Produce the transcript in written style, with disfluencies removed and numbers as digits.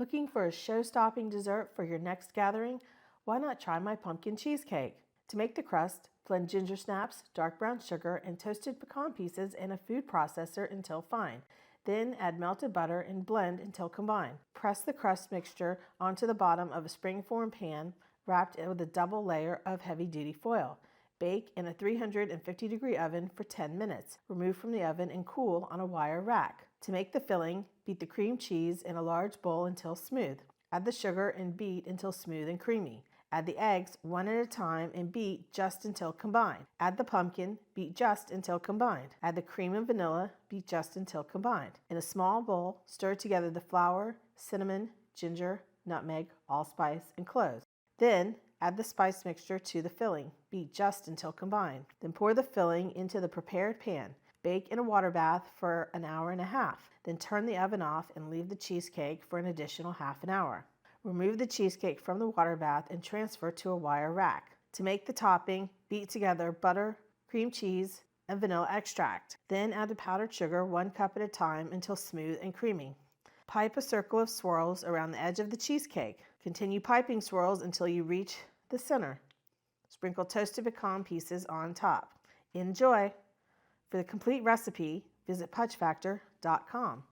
Looking for a show-stopping dessert for your next gathering? Why not try my pumpkin cheesecake? To make the crust, blend ginger snaps, dark brown sugar, and toasted pecan pieces in a food processor until fine. Then add melted butter and blend until combined. Press the crust mixture onto the bottom of a springform pan wrapped with a double layer of heavy-duty foil. Bake in a 350-degree oven for 10 minutes. Remove from the oven and cool on a wire rack. To make the filling, beat the cream cheese in a large bowl until smooth. Add the sugar and beat until smooth and creamy. Add the eggs one at a time and beat just until combined. Add the pumpkin, beat just until combined. Add the cream and vanilla, beat just until combined. In a small bowl, stir together the flour, cinnamon, ginger, nutmeg, allspice, and cloves. Then add the spice mixture to the filling. Beat just until combined. Then pour the filling into the prepared pan. Bake in a water bath for an hour and a half. Then turn the oven off and leave the cheesecake for an additional half an hour. Remove the cheesecake from the water bath and transfer to a wire rack. To make the topping, beat together butter, cream cheese, and vanilla extract. Then add the powdered sugar 1 cup at a time until smooth and creamy. Pipe a circle of swirls around the edge of the cheesecake. Continue piping swirls until you reach the center. Sprinkle toasted pecan pieces on top. Enjoy! For the complete recipe, visit punchfactor.com.